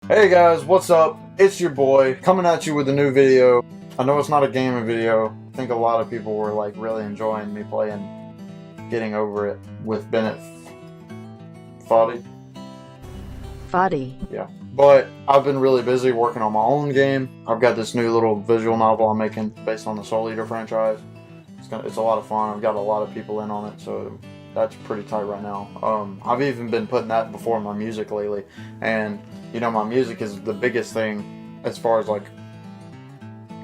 Hey guys, what's up? It's your boy coming at you with a new video. I know it's not a gaming video. I think a lot of people were like really enjoying me playing Getting Over It with Bennett Foddy. Foddy. Yeah. But I've been really busy working on my own game. I've got this new little visual novel I'm making based on the Soul Eater franchise. It's a lot of fun. I've got a lot of people in on it, so that's pretty tight right now. I've even been putting that before my music lately, and you know, my music is the biggest thing as far as like,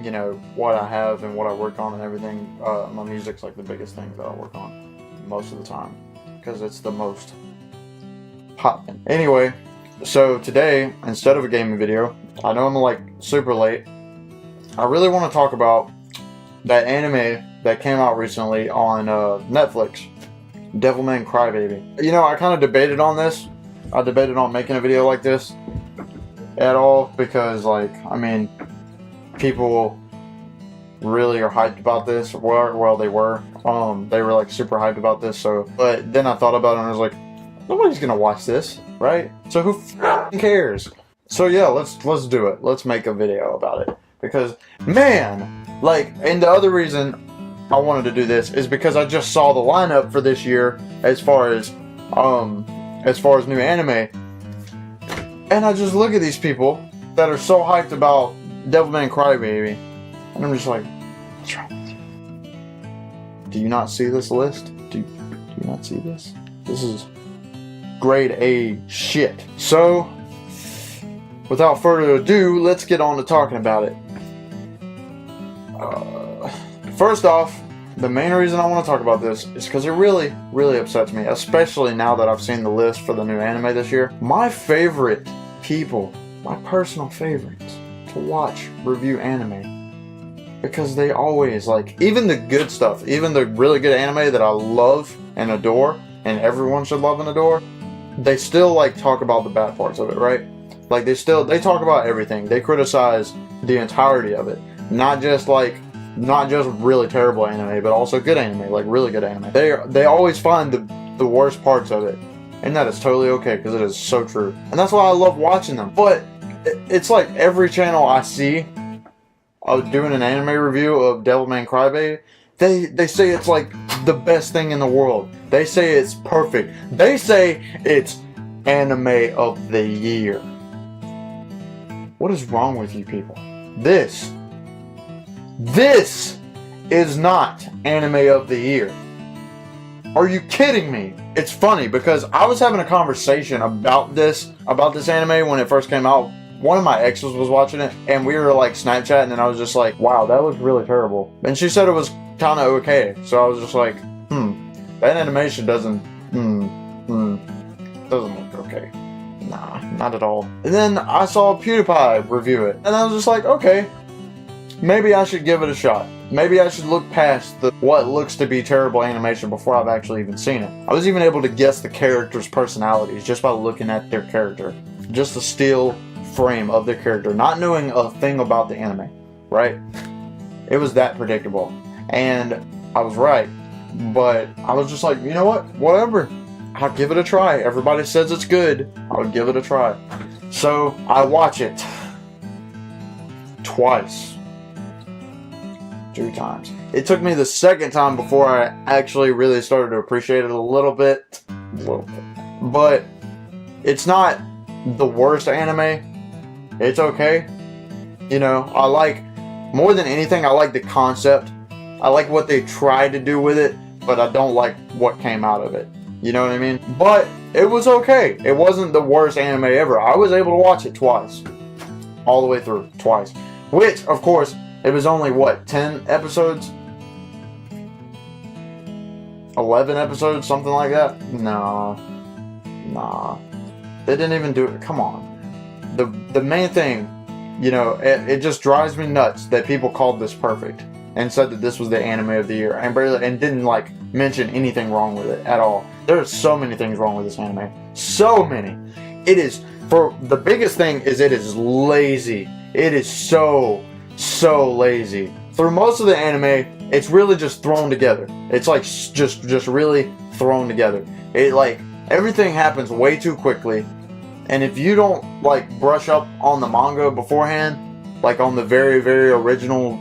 you know, what I have and what I work on and everything. My music's like the biggest thing that I work on most of the time because it's the most poppin'. Anyway, so today, instead of a gaming video, I know I'm like super late. I really want to talk about that anime that came out recently on Netflix, Devilman Crybaby. You know, I kind of debated on this. I debated on making a video like this at all because, like, I mean, people really are hyped about this. Well, they were like super hyped about this. So, but then I thought about it and I was like, nobody's gonna watch this, right? So who f***ing cares? So yeah, let's do it. Let's make a video about it because, man, like, and the other reason I wanted to do this is because I just saw the lineup for this year as far as new anime, and I just look at these people that are so hyped about Devilman Crybaby, and I'm just like, what's wrong with you? Do you not see this list? Do you not see this? This is grade A shit. So, without further ado, let's get on to talking about it. First off, the main reason I want to talk about this is because it really, really upsets me, especially now that I've seen the list for the new anime this year. My favorite people, my personal favorites to watch review anime, because they always, like, even the good stuff, even the really good anime that I love and adore, and everyone should love and adore, they still, like, talk about the bad parts of it, right? Like, they talk about everything. They criticize the entirety of it. Not just really terrible anime, but also good anime, like really good anime. They always find the worst parts of it, and that is totally okay because it is so true. And that's why I love watching them. But it's like every channel I see of doing an anime review of Devilman Crybaby, they say it's like the best thing in the world. They say it's perfect. They say it's anime of the year. What is wrong with you people? This is not anime of the year. Are you kidding me? It's funny because I was having a conversation about this anime when it first came out. One of my exes was watching it and we were like Snapchatting, and I was just like, wow, that was really terrible. And she said it was kind of okay. So I was just like, that animation doesn't look okay. Nah, not at all. And then I saw PewDiePie review it, and I was just like, okay, maybe I should give it a shot. Maybe I should look past what looks to be terrible animation before I've actually even seen it. I was even able to guess the characters' personalities just by looking at their character. Just a still frame of their character, not knowing a thing about the anime, right? It was that predictable. And I was right. But I was just like, you know what? Whatever. I'll give it a try. Everybody says it's good. I'll give it a try. So I watch it twice. 2 times. It took me the second time before I actually really started to appreciate it a little bit. But it's not the worst anime. It's okay. You know, I like, more than anything, I like the concept. I like what they tried to do with it, but I don't like what came out of it. You know what I mean? But it was okay. It wasn't the worst anime ever. I was able to watch it twice. All the way through. Twice. Which, of course, it was only, what, 10 episodes? 11 episodes? Something like that? Nah. They didn't even do it. Come on. The main thing, you know, it just drives me nuts that people called this perfect and said that this was the anime of the year and didn't, like, mention anything wrong with it at all. There's so many things wrong with this anime. So many. It is, for the biggest thing is it is lazy. It is so lazy. Through most of the anime, it's really just thrown together. It's like just really thrown together. It, like, everything happens way too quickly. And if you don't like brush up on the manga beforehand, like on the very, very original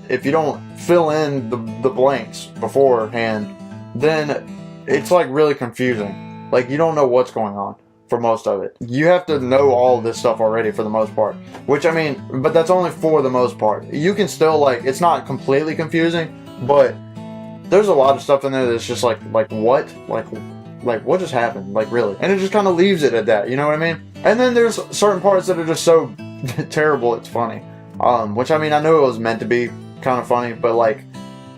if you don't fill in the blanks beforehand, then it's like really confusing. Like you don't know what's going on for most of it. You have to know all this stuff already for the most part. Which I mean, but that's only for the most part. You can still like, it's not completely confusing, but there's a lot of stuff in there that's just like what? Like what just happened? Like really? And it just kind of leaves it at that, you know what I mean? And then there's certain parts that are just so terrible it's funny. Which I mean, I know it was meant to be kind of funny, but like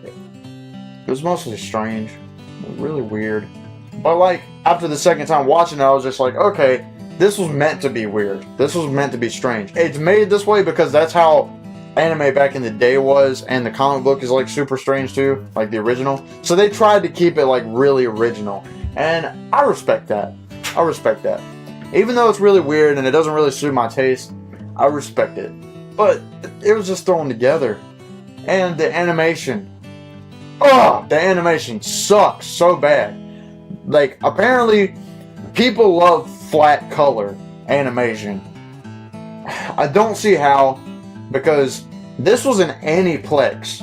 it was mostly strange, really weird. But like after the second time watching it, I was just like, okay, this was meant to be weird. This was meant to be strange. It's made this way because that's how anime back in the day was, and the comic book is like super strange too, like the original. So they tried to keep it like really original, and I respect that. I respect that. Even though it's really weird and it doesn't really suit my taste, I respect it. But it was just thrown together. And the animation. Oh, the animation sucks so bad. Like, apparently, people love flat color animation. I don't see how, because this was an Aniplex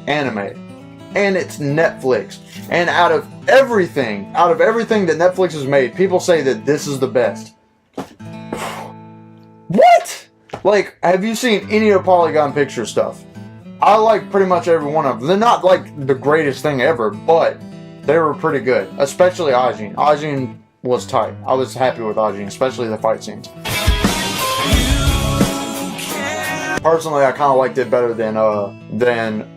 anime. And it's Netflix. And out of everything that Netflix has made, people say that this is the best. What? Like, have you seen any of Polygon Picture stuff? I like pretty much every one of them. They're not like the greatest thing ever, but they were pretty good. Especially Ajin. Ajin was tight. I was happy with Ajin, especially the fight scenes. Personally, I kind of liked it better than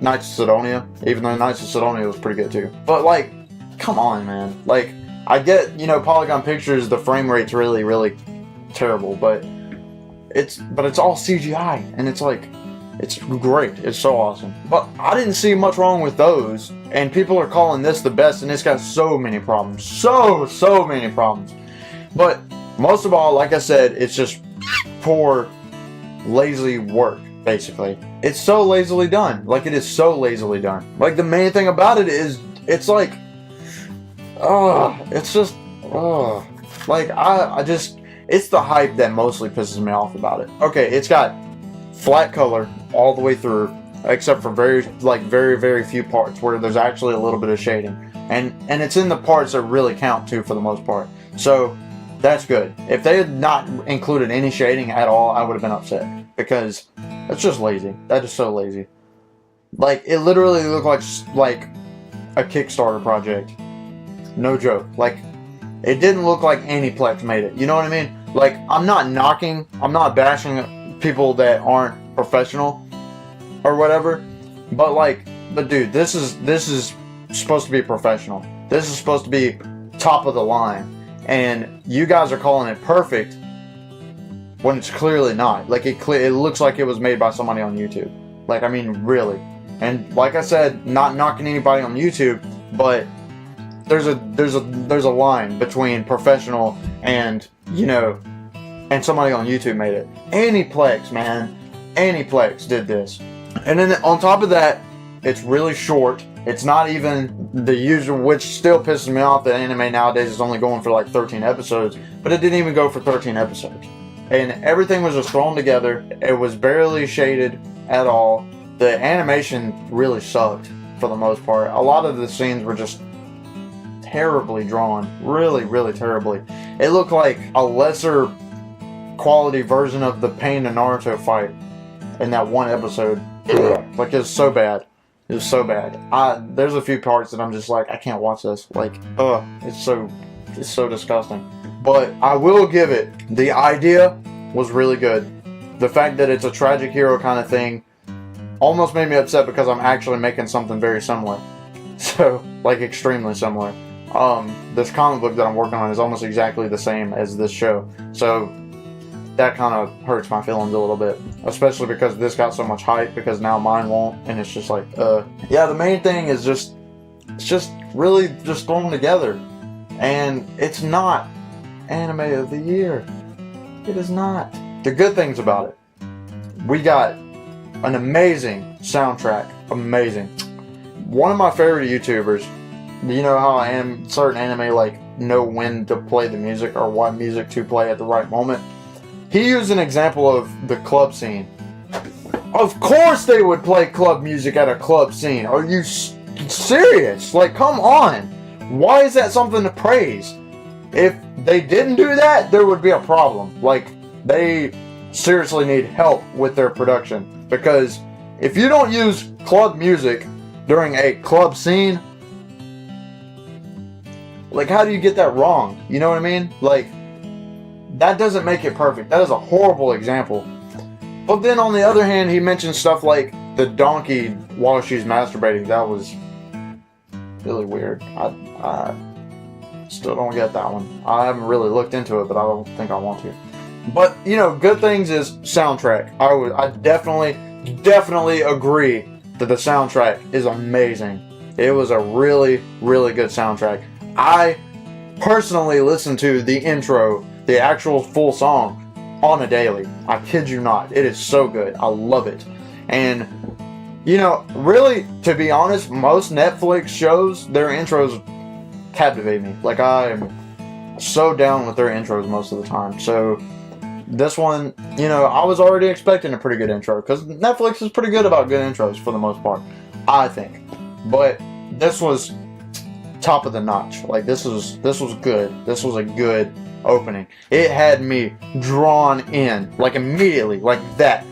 Knights of Sidonia, even though Knights of Sidonia was pretty good too. But like, come on, man. Like, I get, you know, Polygon Pictures, the frame rate's really, really terrible, but it's all CGI, and it's like, it's great. It's so awesome. But I didn't see much wrong with those, and people are calling this the best, and it's got so many problems. So many problems. But most of all, like I said, it's just poor, lazy work, basically. It's so lazily done. Like, it is so lazily done. Like, the main thing about it is, it's like, it's just, like, I just, it's the hype that mostly pisses me off about it. Okay, it's got flat color all the way through, except for very few parts where there's actually a little bit of shading, and it's in the parts that really count too, for the most part. So that's good. If they had not included any shading at all, I would have been upset, because that's just lazy. That is so lazy. Like, it literally looked like a Kickstarter project. No joke. Like, it didn't look like Aniplex made it. You know what I mean? Like, I'm not bashing people that aren't professional or whatever, but dude, this is supposed to be professional. This is supposed to be top of the line, and you guys are calling it perfect when it's clearly not. Like, it looks like it was made by somebody on YouTube. Like, I mean, really. And like I said, not knocking anybody on YouTube, but there's a line between professional and, you know, and somebody on YouTube made it. Aniplex, man. Aniplex did this. And then on top of that, it's really short. It's not even the usual, which still pisses me off that anime nowadays is only going for like 13 episodes. But it didn't even go for 13 episodes. And everything was just thrown together. It was barely shaded at all. The animation really sucked for the most part. A lot of the scenes were just terribly drawn. Really terribly. It looked like a lesser quality version of the Pain and Naruto fight in that one episode. Like, it's so bad. It was so bad. There's a few parts that I'm just like, I can't watch this. Like, it's so disgusting. But I will give it, the idea was really good. The fact that it's a tragic hero kind of thing almost made me upset, because I'm actually making something very similar. So, like, extremely similar. This comic book that I'm working on is almost exactly the same as this show. So that kind of hurts my feelings a little bit, especially because this got so much hype, because now mine won't, and it's just like, yeah, the main thing is it's just really just thrown together, and it's not anime of the year. It is not. The good things about it, we got an amazing soundtrack, amazing. One of my favorite YouTubers, you know how certain anime, like, know when to play the music or what music to play at the right moment. He used an example of the club scene. Of course they would play club music at a club scene. Are you serious? Like, come on. Why is that something to praise? If they didn't do that, there would be a problem. Like, they seriously need help with their production. Because if you don't use club music during a club scene, like, how do you get that wrong? You know what I mean? Like, that doesn't make it perfect. That is a horrible example. But then on the other hand, he mentioned stuff like the donkey while she's masturbating. That was really weird. I still don't get that one. I haven't really looked into it, but I don't think I want to. But, you know, good things is soundtrack. I definitely agree that the soundtrack is amazing. It was a really, really good soundtrack. I personally listen to the intro, the actual full song, on a daily. I kid you not. It is so good. I love it. And, you know, really, to be honest, most Netflix shows, their intros captivate me. Like, I am so down with their intros most of the time. So, this one, you know, I was already expecting a pretty good intro, because Netflix is pretty good about good intros for the most part, I think. But this was top of the notch. Like, this was good. This was a good opening. It had me drawn in, like, immediately, like that.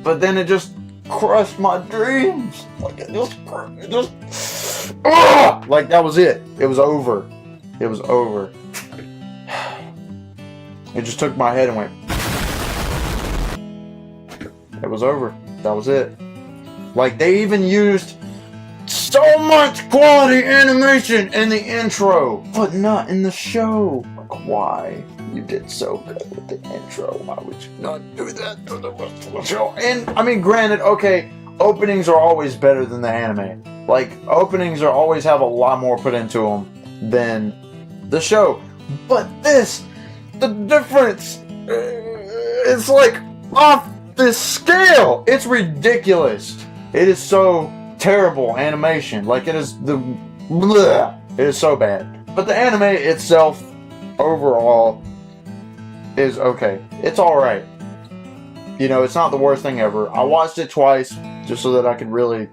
But then it just crushed my dreams. Like, it just like, that was it. It was over. It was over. It just took my head and went. It was over. That was it. Like, they even used so much quality animation in the intro, but not in the show. Like, why? You did so good with the intro. Why would you not do that for the rest of the show? And, I mean, granted, okay, openings are always better than the anime. Like, openings are always have a lot more put into them than the show. But this, the difference, it's like off this scale. It's ridiculous. It is so terrible animation. Like, it is the bleh. It is so bad. But the anime itself, overall, is okay. It's alright. You know, it's not the worst thing ever. I watched it twice just so that I could really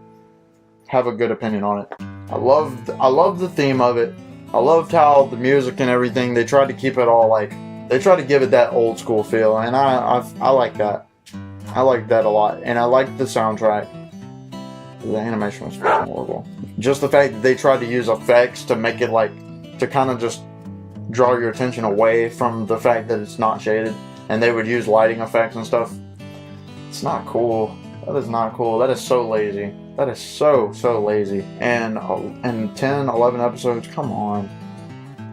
have a good opinion on it. I loved the theme of it. I loved how the music and everything, they tried to keep it all, like, they tried to give it that old school feel, and I like that. I like that a lot, and I liked the soundtrack. The animation was fucking horrible. Just the fact that they tried to use effects to make it, like, to kind of just draw your attention away from the fact that it's not shaded, and they would use lighting effects and stuff. It's not cool. That is not cool. That is so lazy. That is so lazy. And 10, 11 episodes, come on.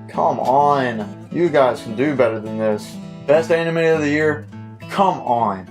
Come on. You guys can do better than this. Best anime of the year? Come on.